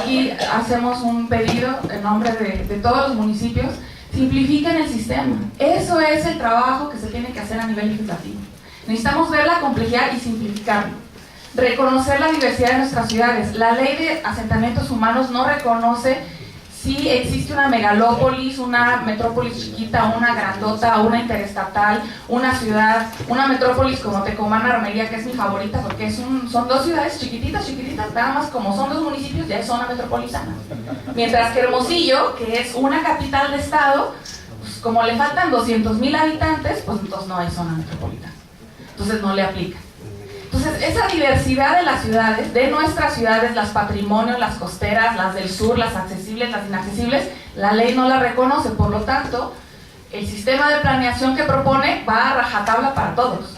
aquí hacemos un pedido en nombre de todos los municipios: simplifiquen el sistema. Eso es el trabajo que se tiene que hacer a nivel legislativo. Necesitamos ver la complejidad y simplificarlo. Reconocer la diversidad de nuestras ciudades. La ley de asentamientos humanos no reconoce si existe una megalópolis, una metrópolis chiquita, una grandota, una interestatal, una ciudad, una metrópolis como Tecomán, Armería, que es mi favorita porque son dos ciudades chiquititas, nada más como son dos municipios, ya es zona metropolitana. Mientras que Hermosillo, que es una capital de estado, pues como le faltan 200,000 habitantes, pues entonces no hay zona metropolitana. Entonces no le aplica. Entonces, esa diversidad de las ciudades, de nuestras ciudades, las patrimonios, las costeras, las del sur, las accesibles, las inaccesibles, la ley no la reconoce. Por lo tanto, el sistema de planeación que propone va a rajatabla para todos.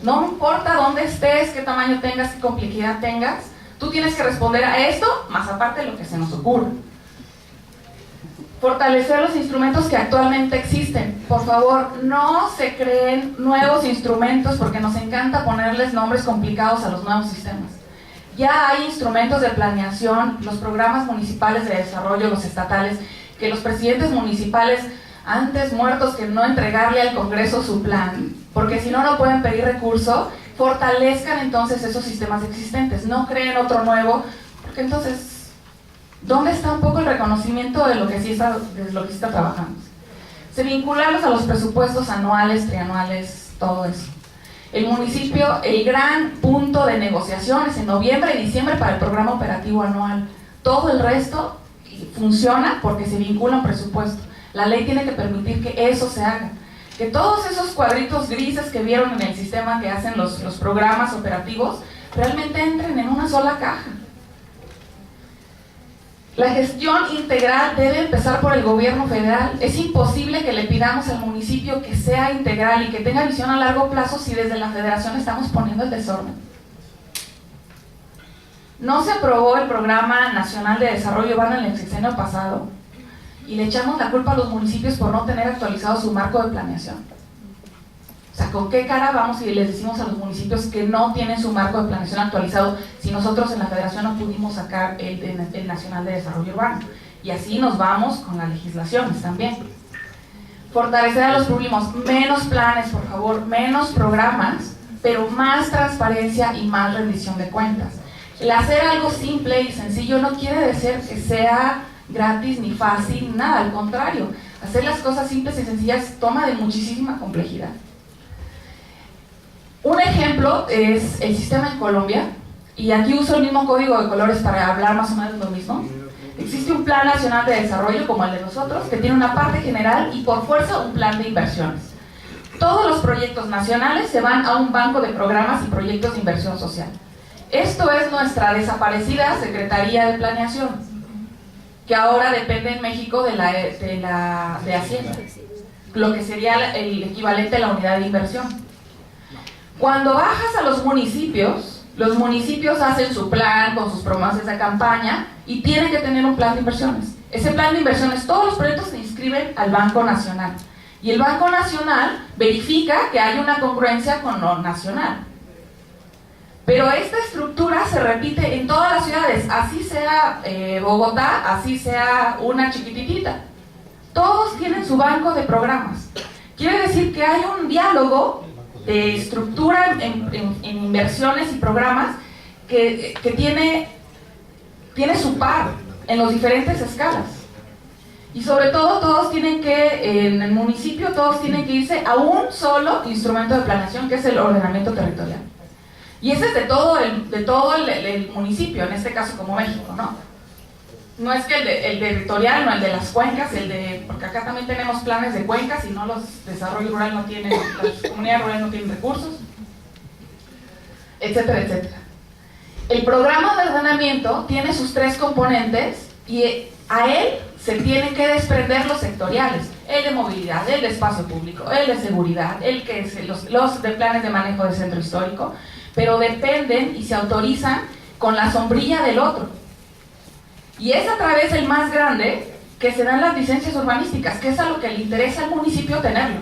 No importa dónde estés, qué tamaño tengas, qué complejidad tengas, tú tienes que responder a esto, más aparte de lo que se nos ocurra. Fortalecer los instrumentos que actualmente existen. Por favor, no se creen nuevos instrumentos porque nos encanta ponerles nombres complicados a los nuevos sistemas. Ya hay instrumentos de planeación, los programas municipales de desarrollo, los estatales, que los presidentes municipales, antes muertos que no entregarle al Congreso su plan, porque si no, no pueden pedir recurso. Fortalezcan entonces esos sistemas existentes, no creen otro nuevo, porque entonces, ¿dónde está un poco el reconocimiento de lo que sí está trabajando? Se vincularlos a los presupuestos anuales, trianuales, todo eso. El municipio, el gran punto de negociaciones en noviembre y diciembre para el programa operativo anual. Todo el resto funciona porque se vincula a un presupuesto. La ley tiene que permitir que eso se haga. Que todos esos cuadritos grises que vieron en el sistema que hacen los programas operativos realmente entren en una sola caja. La gestión integral debe empezar por el gobierno federal. Es imposible que le pidamos al municipio que sea integral y que tenga visión a largo plazo si desde la federación estamos poniendo el desorden. No se aprobó el Programa Nacional de Desarrollo Urbano en el sexenio pasado y le echamos la culpa a los municipios por no tener actualizado su marco de planeación. O sea, ¿con qué cara vamos y les decimos a los municipios que no tienen su marco de planeación actualizado si nosotros en la federación no pudimos sacar el Nacional de Desarrollo Urbano? Y así nos vamos con las legislaciones también. Fortalecer a los públicos, menos planes, por favor, menos programas, pero más transparencia y más rendición de cuentas. El hacer algo simple y sencillo no quiere decir que sea gratis ni fácil, nada, al contrario. Hacer las cosas simples y sencillas toma de muchísima complejidad. Un ejemplo es el sistema en Colombia, y aquí uso el mismo código de colores para hablar más o menos de lo mismo. Existe un Plan Nacional de Desarrollo como el de nosotros, que tiene una parte general y por fuerza un plan de inversiones. Todos los proyectos nacionales se van a un banco de programas y proyectos de inversión social. Esto es nuestra desaparecida Secretaría de Planeación, que ahora depende en México de Hacienda, lo que sería el equivalente a la unidad de inversión. Cuando bajas a los municipios hacen su plan con sus promesas de campaña y tienen que tener un plan de inversiones. Ese plan de inversiones, todos los proyectos se inscriben al Banco Nacional. Y el Banco Nacional verifica que hay una congruencia con lo nacional. Pero esta estructura se repite en todas las ciudades, así sea Bogotá, así sea una chiquititita. Todos tienen su banco de programas. Quiere decir que hay un diálogo de estructura en inversiones y programas que tiene su par en las diferentes escalas. Y sobre todo todos tienen que, en el municipio, todos tienen que irse a un solo instrumento de planeación, que es el ordenamiento territorial. Y ese es de todo el municipio, en este caso como México, ¿no? No es que el territorial, no el de las cuencas, porque acá también tenemos planes de cuencas y no los desarrollos rurales no tienen, las comunidades rurales no tienen recursos, etcétera, etcétera. El programa de ordenamiento tiene sus 3 componentes y a él se tienen que desprender los sectoriales: el de movilidad, el de espacio público, el de seguridad, el que es los de planes de manejo de centro histórico, pero dependen y se autorizan con la sombrilla del otro. Y es a través del más grande que se dan las licencias urbanísticas, que es a lo que le interesa al municipio tenerlo.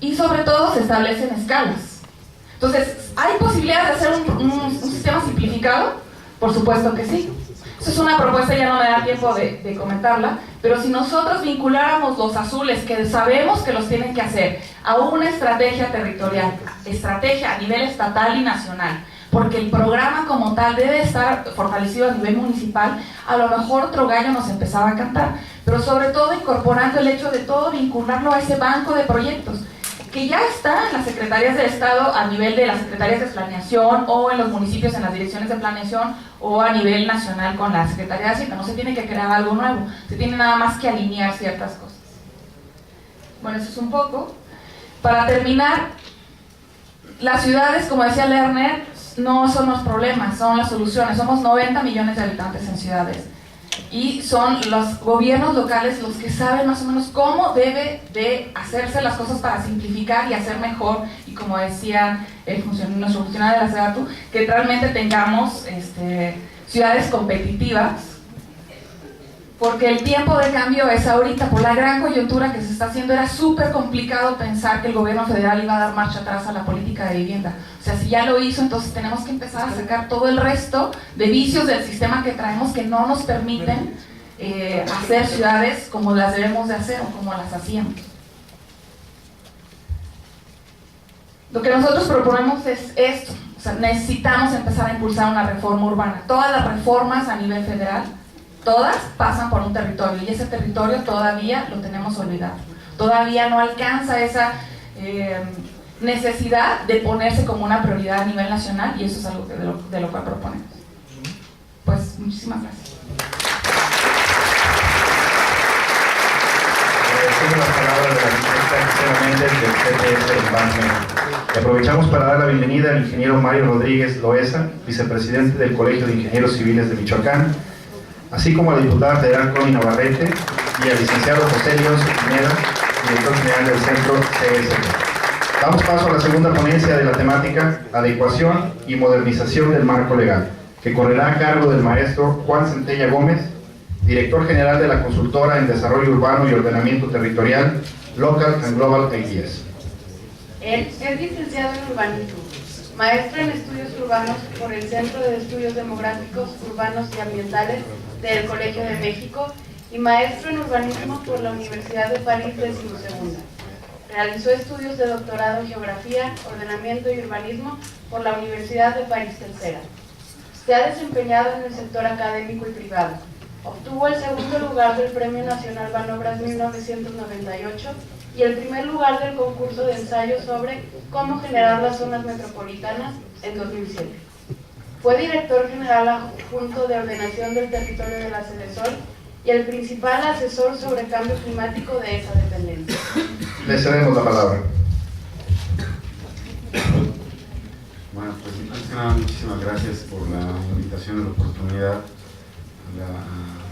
Y sobre todo se establecen escalas. Entonces, ¿hay posibilidades de hacer un sistema simplificado? Por supuesto que sí. Esa es una propuesta, ya no me da tiempo de comentarla, pero si nosotros vinculáramos los azules, que sabemos que los tienen que hacer, a una estrategia territorial, estrategia a nivel estatal y nacional, porque el programa como tal debe estar fortalecido a nivel municipal, a lo mejor otro gallo nos empezaba a cantar, pero sobre todo incorporando el hecho de todo, vincularlo a ese banco de proyectos, que ya está en las secretarías del Estado a nivel de las secretarías de planeación o en los municipios en las direcciones de planeación o a nivel nacional con la Secretaría de Hacienda. No se tiene que crear algo nuevo, se tiene nada más que alinear ciertas cosas. Bueno, eso es un poco. Para terminar, las ciudades, como decía Lerner, no son los problemas, son las soluciones. Somos 90 millones de habitantes en ciudades. Y son los gobiernos locales los que saben más o menos cómo debe de hacerse las cosas para simplificar y hacer mejor, y como decía nuestro funcionario de la SEDATU, que realmente tengamos ciudades competitivas, porque el tiempo de cambio es ahorita. Por la gran coyuntura que se está haciendo, era súper complicado pensar que el gobierno federal iba a dar marcha atrás a la política de vivienda. O sea, si ya lo hizo, entonces tenemos que empezar a sacar todo el resto de vicios del sistema que traemos que no nos permiten hacer ciudades como las debemos de hacer o como las hacíamos. Lo que nosotros proponemos es esto. O sea, necesitamos empezar a impulsar una reforma urbana. Todas las reformas a nivel federal, todas pasan por un territorio, y ese territorio todavía lo tenemos olvidado. Todavía no alcanza esa necesidad de ponerse como una prioridad a nivel nacional, y eso es algo de lo cual proponemos. Pues muchísimas gracias. Agradecemos las palabras de la arquitecta Gisela Méndez del CTS del Banco México. Y aprovechamos para dar la bienvenida al ingeniero Mario Rodríguez Loesa, vicepresidente del Colegio de Ingenieros Civiles de Michoacán, así como a la diputada federal Connie Navarrete y al licenciado José León Pineda, director general del centro CSP. Damos paso a la segunda ponencia de la temática Adecuación y modernización del marco legal, que correrá a cargo del maestro Juan Centella Gómez, director general de la consultora en Desarrollo Urbano y Ordenamiento Territorial, Local and Global Ideas. Él es licenciado en urbanismo, maestro en estudios urbanos por el Centro de Estudios Demográficos, Urbanos y Ambientales del Colegio de México y maestro en urbanismo por la Universidad de París XII. Realizó estudios de doctorado en Geografía, Ordenamiento y Urbanismo por la Universidad de París III. Se ha desempeñado en el sector académico y privado. Obtuvo el segundo lugar del Premio Nacional Banobras 1998 y el primer lugar del concurso de ensayo sobre cómo generar las zonas metropolitanas en 2007. Fue director general adjunto de ordenación del territorio de la Sedesol y el principal asesor sobre cambio climático de esa dependencia. Le cedemos la palabra. Bueno, pues antes que nada, muchísimas gracias por la invitación y la oportunidad a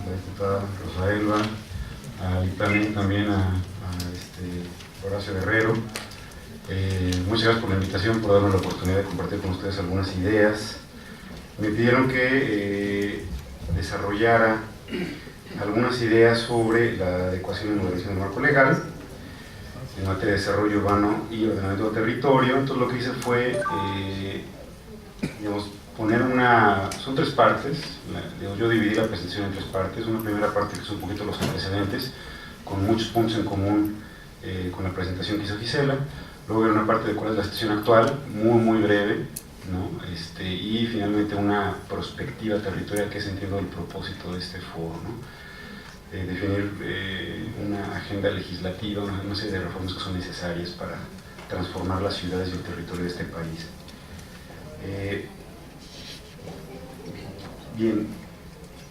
la diputada Rosa Elba, también a Horacio Guerrero. Muchas gracias por la invitación, por darme la oportunidad de compartir con ustedes algunas ideas. Me pidieron que desarrollara algunas ideas sobre la adecuación y modernización del marco legal en materia de desarrollo urbano y ordenamiento del territorio. Entonces lo que hice fue, poner son tres partes. Yo dividí la presentación en tres partes. Una primera parte que es un poquito los antecedentes, con muchos puntos en común con la presentación que hizo Gisela. Luego una parte de cuál es la situación actual, muy breve, ¿no? Y finalmente una perspectiva territorial, que es, entiendo, el propósito de este foro, ¿no? Definir una agenda legislativa, una serie de reformas que son necesarias para transformar las ciudades y el territorio de este país. Bien,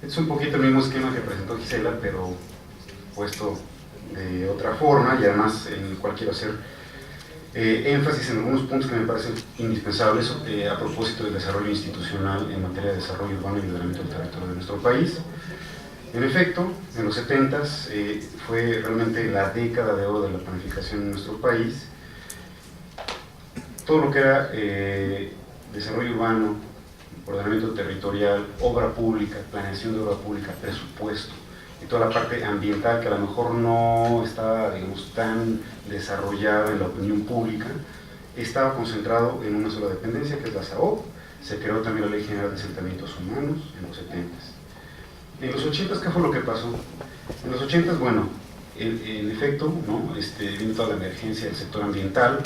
es un poquito el mismo esquema que presentó Gisela, pero puesto de otra forma, y además en el cual quiero hacer énfasis en algunos puntos que me parecen indispensables a propósito del desarrollo institucional en materia de desarrollo urbano y ordenamiento del territorio de nuestro país. En efecto, en los 70s fue realmente la década de oro de la planificación en nuestro país. Todo lo que era desarrollo urbano, ordenamiento territorial, obra pública, planeación de obra pública, presupuesto, y toda la parte ambiental, que a lo mejor no estaba, digamos, tan desarrollada en la opinión pública, estaba concentrado en una sola dependencia, que es la SAOP. se creó también la Ley General de Asentamientos Humanos en los 70s. En los 80s, ¿qué fue lo que pasó? En los 80s, bueno, en efecto, ¿no? Vino toda la emergencia del sector ambiental,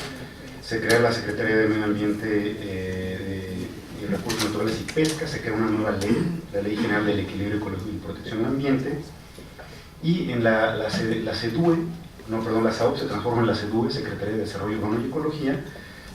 se crea la Secretaría de Medio Ambiente y Recursos Naturales y Pesca, se crea una nueva ley, la Ley General del Equilibrio Ecológico y Protección del Ambiente, y en la SEDUE, no, perdón, la SAUP se transforma en la SEDUE, Secretaría de Desarrollo Urbano y Ecología,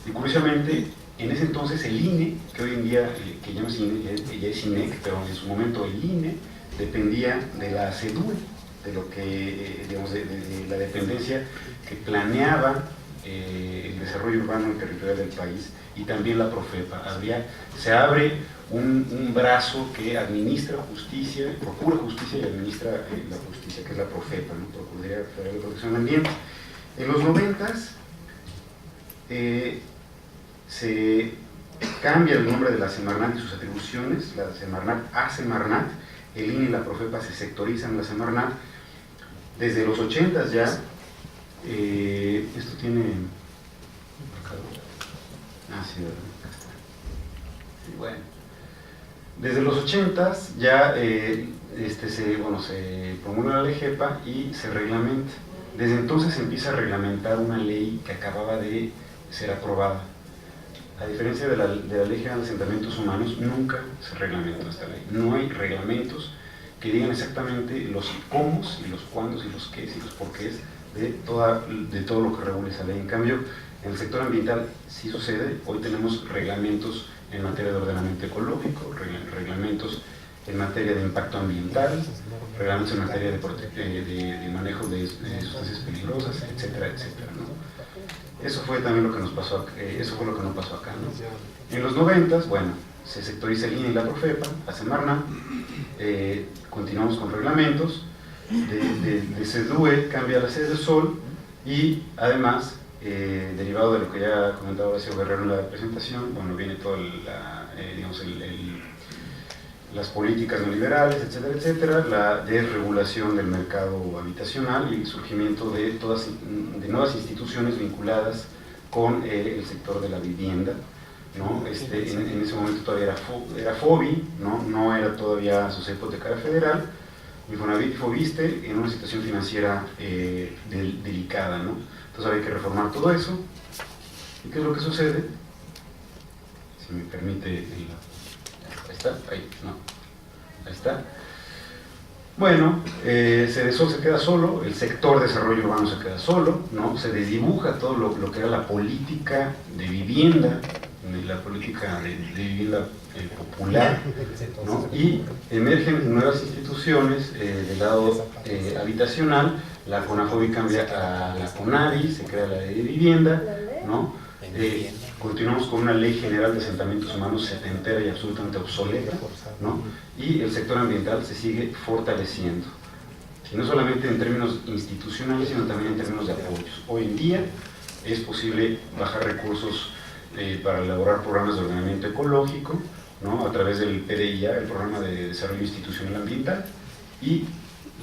y curiosamente, en ese entonces el INE, que hoy en día, que ya no es INE, ya es INEC, pero en su momento el INE dependía de la SEDUE, de lo que, digamos, de la dependencia que planeaba el desarrollo urbano y territorial del país, y también la Profepa. Se abre un brazo que administra justicia, procura justicia y administra la justicia, que es la Profepa, ¿no? Procuraduría Federal de Protección del Ambiente. En los 90s se cambia el nombre de la Semarnat y sus atribuciones, la Semarnat a Semarnat, el INE y la Profepa se sectorizan la Semarnat. Desde los 80s ya, esto tiene... sí, acá está. Sí, bueno. Desde los 80s ya se promulga la Ley GEPA y se reglamenta. Desde entonces se empieza a reglamentar una ley que acababa de ser aprobada. A diferencia de la Ley General de Asentamientos Humanos, nunca se reglamentó esta ley. No hay reglamentos que digan exactamente los cómo y los cuándos y los qués y los porqués de todo lo que regula esa ley. En cambio, en el sector ambiental sí sucede. Hoy tenemos reglamentos en materia de ordenamiento ecológico, reglamentos en materia de impacto ambiental, reglamentos en materia de manejo de sustancias peligrosas, etcétera, etcétera, ¿no? Eso fue también lo que nos pasó, eso fue lo que no pasó acá, ¿no? En los 90s, bueno, se sectoriza el INE y la Profepa, a Semarnat, continuamos con reglamentos, de SEDUE cambia la sede del Sol, y además, derivado de lo que ya comentaba Horacio Guerrero en la presentación, bueno, viene todo las políticas neoliberales, etcétera, etcétera, la desregulación del mercado habitacional y el surgimiento de nuevas instituciones vinculadas con el sector de la vivienda, ¿no? En ese momento todavía era FOBI, no era todavía Sociedad Hipotecaria Federal, Infonavit y Fobiste en una situación financiera delicada, ¿no? Entonces había que reformar todo eso. ¿Y qué es lo que sucede? Si me permite, ahí está, ahí está. Bueno, Sedesol se queda solo, el sector de desarrollo urbano se queda solo, ¿no? Se desdibuja todo lo que era la política de vivienda, la política de vivienda popular, ¿no? Y emergen nuevas instituciones del lado habitacional. La CONAFOBI cambia a la CONADI, se crea la ley de vivienda, ¿no? Continuamos con una ley general de asentamientos humanos setentera y absolutamente obsoleta, ¿no? Y el sector ambiental se sigue fortaleciendo, y no solamente en términos institucionales, sino también en términos de apoyos. Hoy en día es posible bajar recursos para elaborar programas de ordenamiento ecológico, ¿no? A través del PDIA, el Programa de Desarrollo Institucional Ambiental, y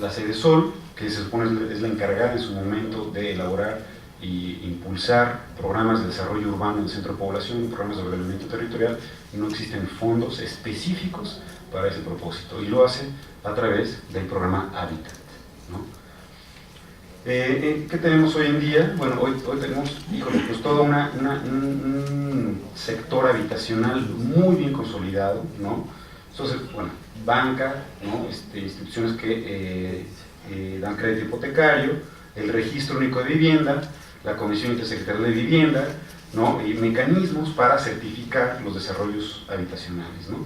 la Sedesol, que se supone es la encargada en su momento de elaborar y impulsar programas de desarrollo urbano en el centro de población, programas de ordenamiento territorial, y no existen fondos específicos para ese propósito, y lo hace a través del programa Hábitat, ¿no? ¿Qué tenemos hoy en día? Bueno, hoy tenemos, pues todo un sector habitacional muy bien consolidado, ¿no? Entonces, bueno, banca, ¿no? Instituciones que dan crédito hipotecario, el Registro Único de Vivienda, la Comisión Intersecretarial de Vivienda, ¿no? Y mecanismos para certificar los desarrollos habitacionales, ¿no?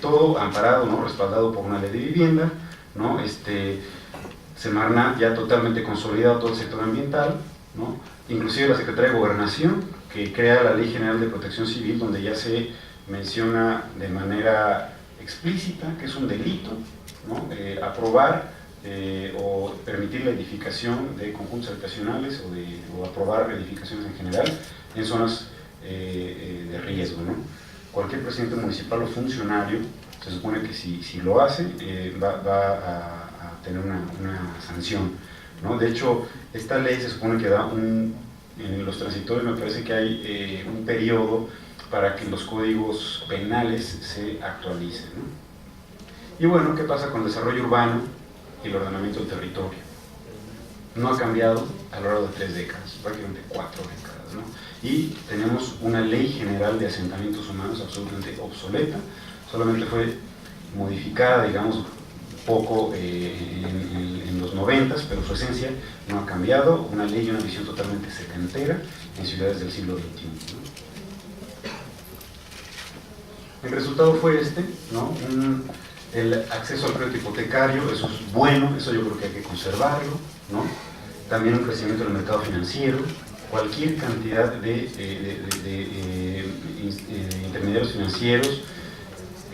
Todo amparado, ¿no? Respaldado por una ley de vivienda, ¿no? Semarnat ya totalmente consolidado todo el sector ambiental, ¿no? Inclusive la Secretaría de Gobernación, que crea la Ley General de Protección Civil, donde ya se menciona de manera explícita que es un delito, ¿no? Aprobar o permitir la edificación de conjuntos habitacionales o aprobar edificaciones en general en zonas de riesgo, ¿no? Cualquier presidente municipal o funcionario se supone que si lo hace va a tener una sanción, ¿no? De hecho, esta ley se supone que da en los transitorios me parece que hay un periodo para que los códigos penales se actualicen, ¿no? Y bueno, ¿qué pasa con el desarrollo urbano y el ordenamiento del territorio? No ha cambiado a lo largo de 3 décadas, prácticamente 4 décadas, ¿no? Y tenemos una ley general de asentamientos humanos absolutamente obsoleta, solamente fue modificada, digamos, poco en los 90s, pero su esencia no ha cambiado, una ley y una visión totalmente setentera en ciudades del siglo XXI, ¿no? El resultado fue este, ¿no? El acceso al crédito hipotecario, eso es bueno, eso yo creo que hay que conservarlo, ¿no? También un crecimiento del mercado financiero, cualquier cantidad de intermediarios financieros,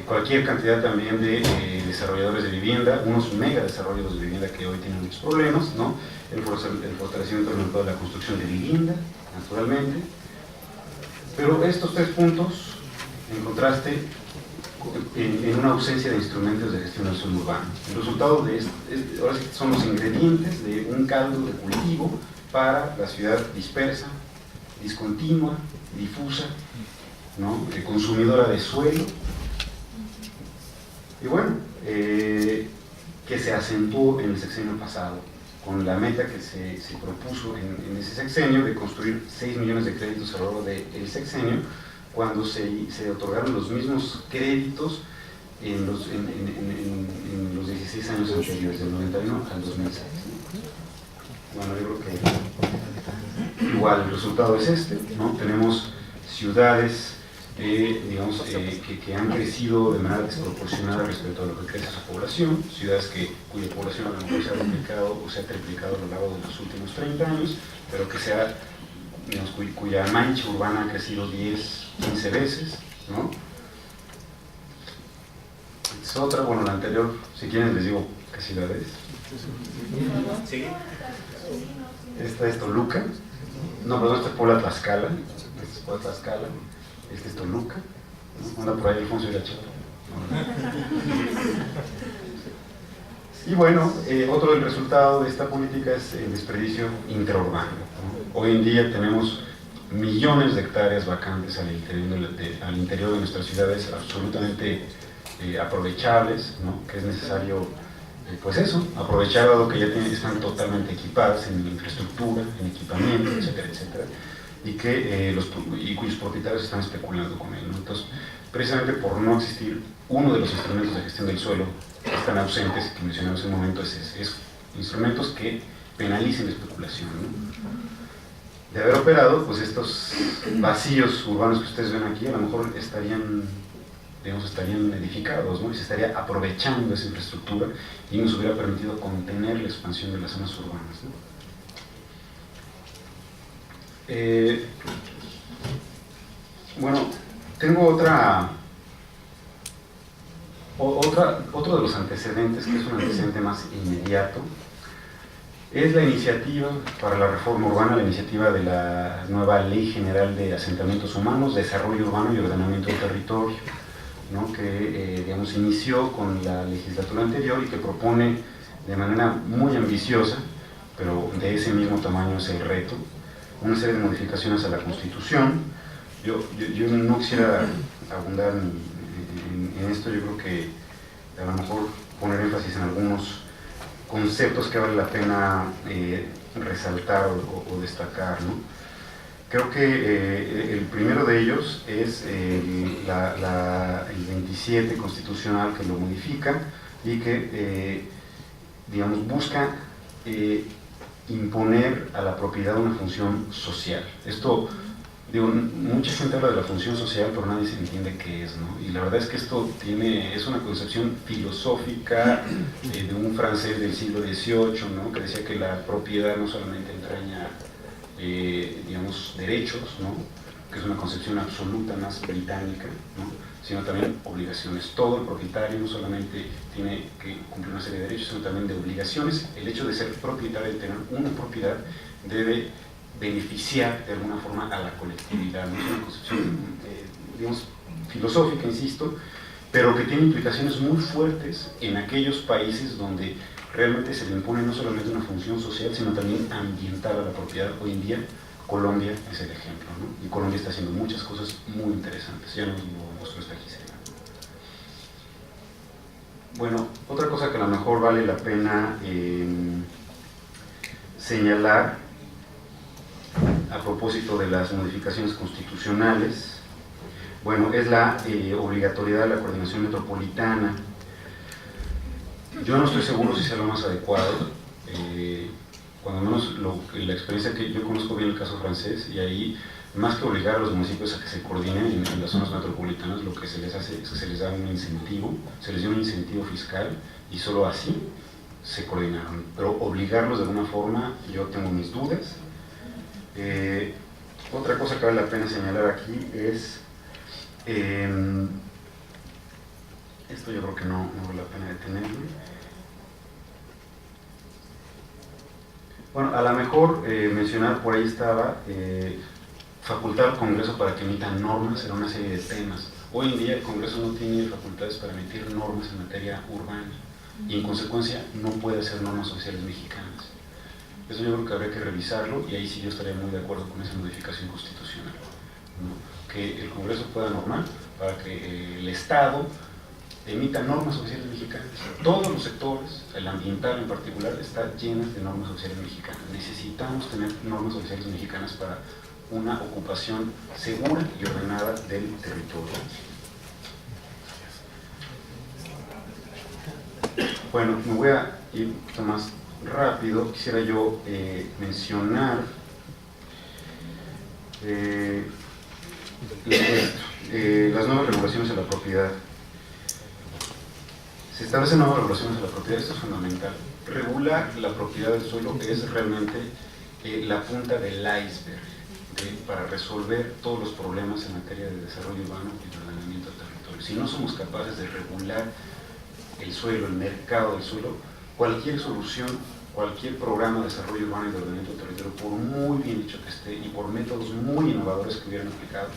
cualquier cantidad también de desarrolladores de vivienda, unos mega desarrolladores de vivienda que hoy tienen muchos problemas, ¿no? El fortalecimiento del mercado de la construcción de vivienda, naturalmente. Pero estos 3 puntos, en contraste, en una ausencia de instrumentos de gestión del suelo urbano. El resultado de esto ahora sí son los ingredientes de un caldo de cultivo para la ciudad dispersa, discontinua, difusa, ¿no? Consumidora de suelo. Y bueno, que se acentuó en el sexenio pasado, con la meta que se propuso en ese sexenio de construir 6 millones de créditos a lo largo del sexenio, cuando se otorgaron los mismos créditos en los 16 años anteriores, del 91 al 2006. Bueno, yo creo que igual el resultado es este, ¿no? Tenemos ciudades digamos, que han crecido de manera desproporcionada respecto a lo que crece su población, ciudades cuya población a lo mejor se ha duplicado o se ha triplicado a lo largo de los últimos 30 años, pero que digamos, cuya mancha urbana ha crecido 10, 15 veces, ¿no? Es otra, bueno, la anterior, si quieren les digo qué ciudad es. Esta es Toluca, no, perdón, esta es Puebla Tlaxcala, este es Toluca, ¿no? Anda por ahí Alfonso Irachito. Y bueno, otro del resultado de esta política es el desperdicio interurbano, ¿no? Hoy en día tenemos millones de hectáreas vacantes al interior de nuestras ciudades absolutamente aprovechables, ¿no? Que es necesario, pues eso, aprovechar dado que ya están totalmente equipadas en infraestructura, en equipamiento, etcétera, etcétera, y cuyos propietarios están especulando con él, ¿no? Entonces, precisamente por no existir uno de los instrumentos de gestión del suelo que están ausentes, que mencionamos en un momento, es instrumentos que penalicen la especulación, ¿no? De haber operado, pues estos vacíos urbanos que ustedes ven aquí a lo mejor estarían edificados, ¿no? Y se estaría aprovechando esa infraestructura y nos hubiera permitido contener la expansión de las zonas urbanas, ¿no? Bueno, tengo otro de los antecedentes, que es un antecedente más inmediato, es la iniciativa para la reforma urbana, la iniciativa de la nueva Ley General de Asentamientos Humanos, Desarrollo Urbano y Ordenamiento del Territorio, ¿no? Que digamos, inició con la legislatura anterior y que propone de manera muy ambiciosa, pero de ese mismo tamaño es el reto, una serie de modificaciones a la Constitución. Yo no quisiera abundar en esto, yo creo que a lo mejor poner énfasis en algunos conceptos que vale la pena resaltar o destacar, ¿no? Creo que el primero de ellos es el 27 constitucional, que lo modifica y que digamos, busca imponer a la propiedad una función social. Esto, digo, mucha gente habla de la función social, pero nadie se entiende qué es, ¿no? Y la verdad es que esto es una concepción filosófica de un francés del siglo XVIII, ¿no? Que decía que la propiedad no solamente entraña, digamos, derechos, ¿no? Que es una concepción absoluta más británica, ¿no? Sino también obligaciones. Todo el propietario no solamente tiene que cumplir una serie de derechos, sino también de obligaciones. El hecho de ser propietario, de tener una propiedad, debe beneficiar de alguna forma a la colectividad, ¿no? Es una concepción, digamos, filosófica, insisto, pero que tiene implicaciones muy fuertes en aquellos países donde realmente se le impone no solamente una función social, sino también ambiental a la propiedad. Hoy en día, Colombia es el ejemplo, ¿no? Y Colombia está haciendo muchas cosas muy interesantes, ya nos lo mostró esta Gisela. Bueno, otra cosa que a lo mejor vale la pena señalar a propósito de las modificaciones constitucionales, bueno, es la obligatoriedad de la coordinación metropolitana. Yo no estoy seguro si sea lo más adecuado, cuando menos la experiencia que yo conozco bien el caso francés, y ahí más que obligar a los municipios a que se coordinen en las zonas metropolitanas, lo que se les hace es que se les da un incentivo, se les dio un incentivo fiscal y solo así se coordinaron, pero obligarlos de alguna forma yo tengo mis dudas. Otra cosa que vale la pena señalar aquí es esto, yo creo que no vale la pena detenerlo. Bueno, a lo mejor mencionar, por ahí estaba, facultar al Congreso para que emita normas en una serie de temas. Hoy en día el Congreso no tiene facultades para emitir normas en materia urbana y en consecuencia no puede hacer normas sociales mexicanas. Eso yo creo que habría que revisarlo y ahí sí yo estaría muy de acuerdo con esa modificación constitucional, ¿no? Que el Congreso pueda normar para que el Estado emita normas sociales mexicanas. Todos los sectores, el ambiental en particular, está lleno de normas sociales mexicanas. Necesitamos tener normas sociales mexicanas para una ocupación segura y ordenada del territorio. Bueno, me voy a ir un poquito más rápido. Quisiera yo mencionar las nuevas regulaciones de la propiedad. Se establecen nuevas regulaciones de la propiedad, esto es fundamental. Regular la propiedad del suelo es realmente la punta del iceberg para resolver todos los problemas en materia de desarrollo urbano y de ordenamiento del territorio. Si no somos capaces de regular el suelo, el mercado del suelo, cualquier solución, cualquier programa de desarrollo urbano y de ordenamiento del territorio, por muy bien hecho que esté y por métodos muy innovadores que hubieran aplicado,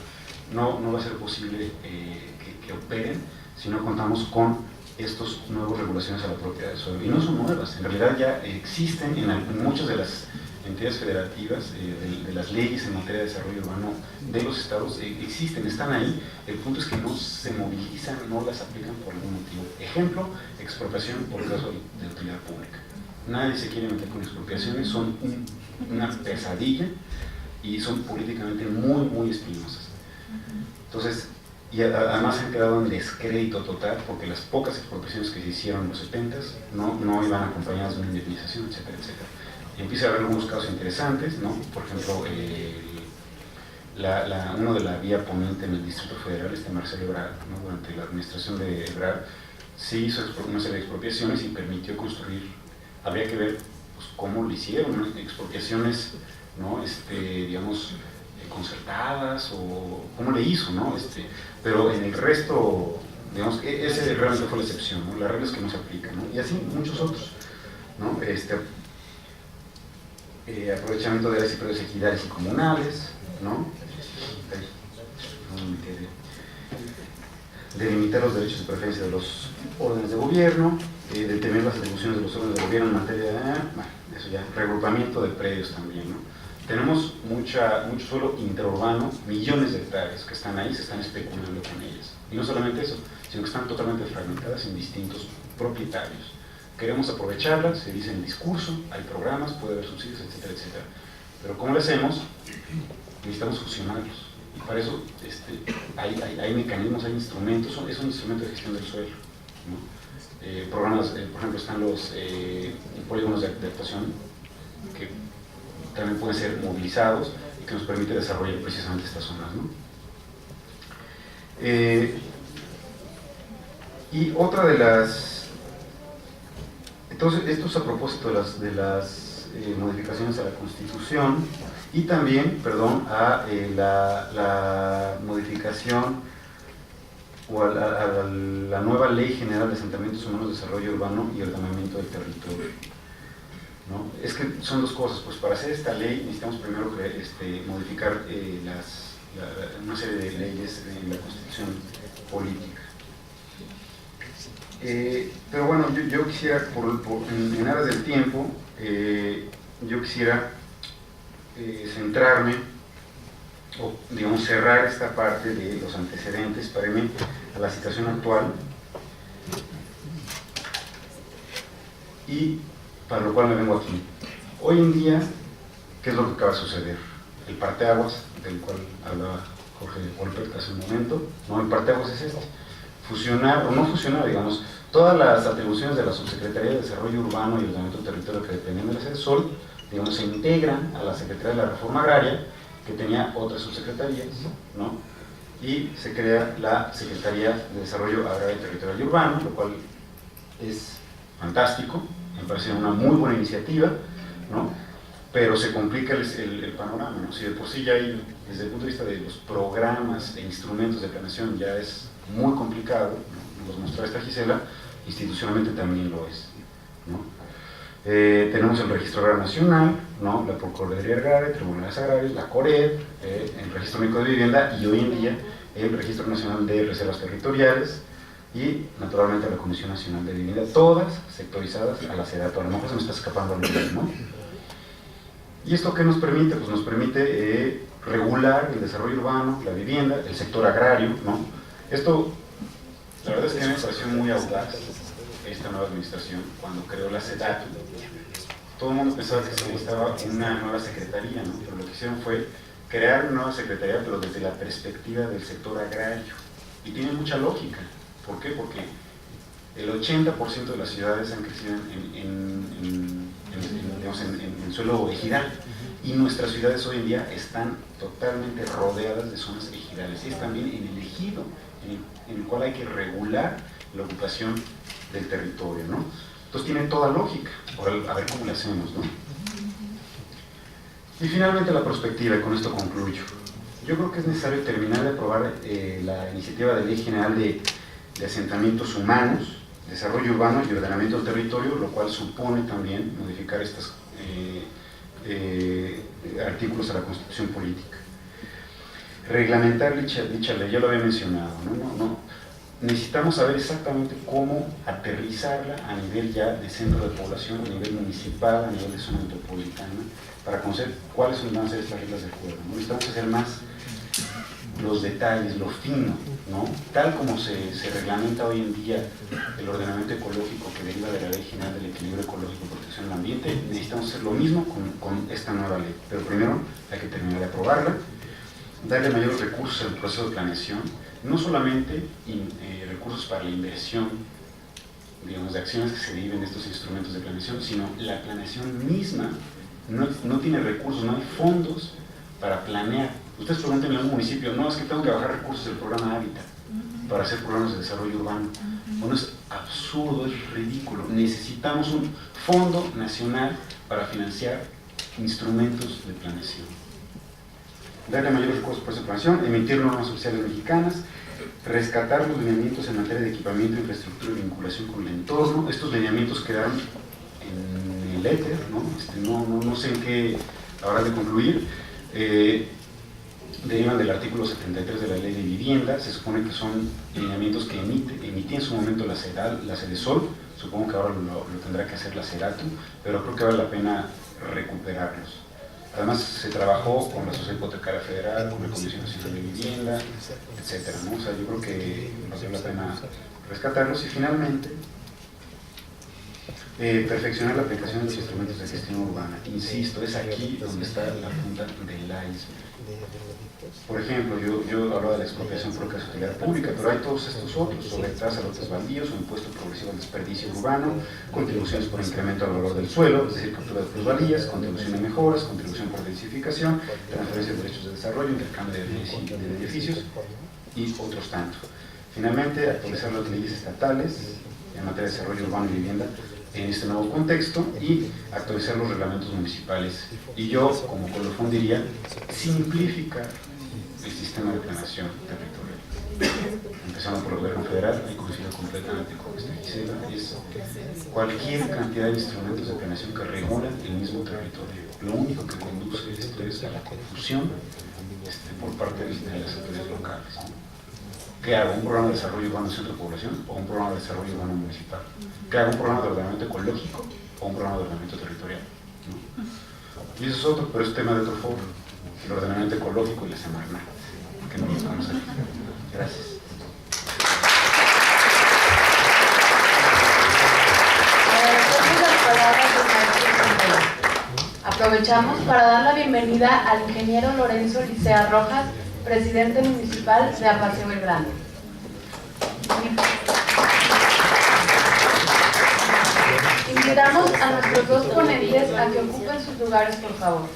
no va a ser posible que operen si no contamos con estas nuevas regulaciones a la propiedad del suelo. Y no son nuevas, en realidad ya existen en muchas de las entidades federativas, de las leyes en materia de desarrollo urbano de los estados, existen, están ahí. El punto es que no se movilizan, no las aplican por algún motivo. Ejemplo, expropiación por caso de utilidad pública. Nadie se quiere meter con expropiaciones, son una pesadilla y son políticamente muy espinosas. Entonces, y además han quedado en descrédito total porque las pocas expropiaciones que se hicieron en los 70s no iban acompañadas de una indemnización, etcétera. Y empieza a haber algunos casos interesantes, ¿no? Por ejemplo, uno de la vía poniente en el Distrito Federal, Marcelo Ebrard, ¿no? Durante la administración de Ebrard, sí hizo una serie de expropiaciones y permitió construir. Habría que ver pues, cómo lo hicieron, ¿no? Expropiaciones, ¿no? Digamos, concertadas o cómo le hizo, ¿no? Pero en el resto, digamos, ese realmente fue la excepción, ¿no? Las reglas que no se aplican, ¿no? Y así muchos otros, ¿no? Aprovechamiento de áreas y predios ejidales y comunales, ¿no? Delimitar los derechos de preferencia de los órdenes de gobierno, detener las atribuciones de los órdenes de gobierno en materia de, bueno, eso ya, reagrupamiento de predios también, ¿no? Tenemos mucho suelo interurbano, millones de hectáreas que están ahí, se están especulando con ellas. Y no solamente eso, sino que están totalmente fragmentadas en distintos propietarios. Queremos aprovecharlas, se dice en el discurso, hay programas, puede haber subsidios, etcétera. Pero ¿cómo lo hacemos? Necesitamos fusionarlos. Y para eso hay mecanismos, hay instrumentos, es un instrumento de gestión del suelo, ¿no? Programas, por ejemplo, están los polígonos de actuación que también pueden ser movilizados y que nos permite desarrollar precisamente estas zonas, ¿no? Y otra de las... Entonces, esto es a propósito de las modificaciones a la Constitución y también, perdón, a la modificación o a la nueva Ley General de Asentamientos Humanos, Desarrollo Urbano y Ordenamiento del Territorio, ¿no? Es que son dos cosas, pues para hacer esta ley necesitamos primero modificar una serie de leyes en la Constitución política. Pero bueno, yo quisiera, en aras del tiempo, yo quisiera centrarme o, digamos, cerrar esta parte de los antecedentes para irme a la situación actual, y para lo cual me vengo aquí. Hoy en día, ¿qué es lo que acaba de suceder? El parteaguas, del cual hablaba Jorge Volpert hace un momento, ¿no? El parteaguas es este: fusionar, o no fusionar, digamos, todas las atribuciones de la Subsecretaría de Desarrollo Urbano y Ordenamiento del Territorio que dependían de la SEDESOL, digamos, se integran a la Secretaría de la Reforma Agraria, que tenía otras subsecretarías, ¿no? Y se crea la Secretaría de Desarrollo Agrario, Territorial y Urbano, lo cual es fantástico, me parece una muy buena iniciativa, ¿no? Pero se complica el panorama, ¿no? Si de por sí ya hay, desde el punto de vista de los programas e instrumentos de planeación, ya es muy complicado, ¿no? Nos mostró esta Gisela, institucionalmente también lo es, ¿no? Tenemos el Registro Agrario Nacional, ¿no? La Procuraduría Agraria, Tribunales Agrarios, la CORED, el Registro Único de Vivienda y hoy en día el Registro Nacional de Reservas Territoriales y naturalmente la Comisión Nacional de Vivienda, todas sectorizadas a la SEDATU. A lo mejor se me está escapando algo, ¿no? ¿Y esto qué nos permite? Pues nos permite regular el desarrollo urbano, la vivienda, el sector agrario, ¿no? Esto, la verdad es que me pareció muy audaz esta nueva administración cuando creó la SEDATU. Todo el mundo pensaba que se necesitaba una nueva secretaría, ¿no? Pero lo que hicieron fue crear una nueva secretaría, pero desde la perspectiva del sector agrario. Y tiene mucha lógica. ¿Por qué? Porque el 80% de las ciudades han crecido en suelo ejidal, y nuestras ciudades hoy en día están totalmente rodeadas de zonas ejidales. Es también en el ejido en el cual hay que regular la ocupación del territorio, ¿no? Entonces tiene toda lógica. Ahora, a ver cómo le hacemos, ¿no? Y finalmente la perspectiva, y con esto concluyo. Yo creo que es necesario terminar de aprobar la iniciativa de Ley General de Asentamientos Humanos, Desarrollo Urbano y Ordenamiento del Territorio, lo cual supone también modificar estos artículos a la Constitución Política. Reglamentar dicha ley, ya lo había mencionado, ¿no? Necesitamos saber exactamente cómo aterrizarla a nivel ya de centro de población, a nivel municipal, a nivel de zona metropolitana, para conocer cuáles van a ser estas reglas del juego, ¿no? Necesitamos hacer más los detalles, lo fino, ¿no? Tal como se reglamenta hoy en día el ordenamiento ecológico que deriva de la Ley General del Equilibrio Ecológico y Protección del Ambiente, necesitamos hacer lo mismo con esta nueva ley. Pero primero hay que terminar de aprobarla, darle mayores recursos al proceso de planeación, no solamente recursos para la inversión, digamos, de acciones que se deriven de estos instrumentos de planeación, sino la planeación misma no tiene recursos, no hay fondos para planear. Ustedes pregunten en un municipio, no, es que tengo que bajar recursos del programa Hábitat para hacer programas de desarrollo urbano. Bueno, es absurdo, es ridículo. Necesitamos un fondo nacional para financiar instrumentos de planeación. Darle mayores recursos para esa planeación, emitir normas oficiales mexicanas, rescatar los lineamientos en materia de equipamiento, infraestructura y vinculación con el entorno. Estos lineamientos quedaron en el éter, ¿no? No sé en qué habrá de concluir. Derivan del artículo 73 de la Ley de Vivienda. Se supone que son lineamientos que emitía en su momento la SEDESOL. Supongo que ahora lo tendrá que hacer la SEDATU, pero creo que vale la pena recuperarlos. Además, se trabajó con la Sociedad Hipotecaria Federal, con la Comisión Nacional de Vivienda, etcétera, ¿no? O sea, yo creo que vale la pena rescatarlos. Y finalmente, perfeccionar la aplicación de los instrumentos de gestión urbana. Insisto, es aquí donde está la punta del iceberg. Por ejemplo, yo hablaba de la expropiación por caso de utilidad pública, pero hay todos estos otros, sobre tasa a lotes baldíos, o impuesto progresivo al desperdicio urbano, contribuciones por incremento al valor del suelo, es decir, captura de plusvalías, contribución a mejoras, contribución por densificación, transferencia de derechos de desarrollo, intercambio de edificios y otros tantos. Finalmente, actualizar las leyes estatales en materia de desarrollo urbano y vivienda en este nuevo contexto y actualizar los reglamentos municipales. Y yo, como colofón, diría simplificar el sistema de planeación territorial. Empezando por el gobierno federal, y coincido completamente con esta Gisela, es cualquier cantidad de instrumentos de planeación que regulan el mismo territorio. Lo único que conduce esto es a la confusión por parte de las autoridades locales, ¿no? ¿Qué hago? ¿Un programa de desarrollo urbano en centro de población o un programa de desarrollo urbano municipal? ¿Qué hago? ¿Un programa de ordenamiento ecológico o un programa de ordenamiento territorial? ¿No? Y eso es otro, pero es tema de otro foro, el ordenamiento ecológico y la Semarnat, que no lo estamos aquí. Gracias. Aprovechamos para dar la bienvenida al ingeniero Lorenzo Licea Rojas, presidente municipal de Apaseo el Grande. Invitamos a nuestros dos ponentes a que ocupen sus lugares, por favor.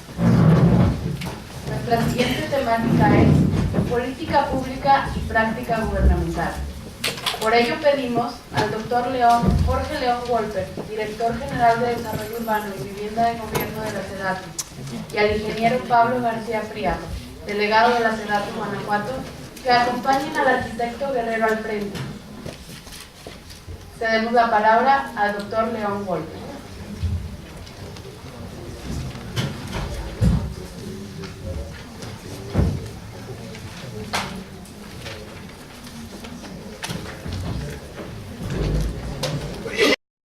Nuestra siguiente temática es política pública y práctica gubernamental. Por ello pedimos al doctor Jorge León Wolper, director general de Desarrollo Urbano y Vivienda de Gobierno de la SEDATU, y al ingeniero Pablo García Prieto, delegado de la SEDATU Guanajuato, que acompañen al arquitecto Guerrero al frente. Cedemos la palabra al doctor León Wolper.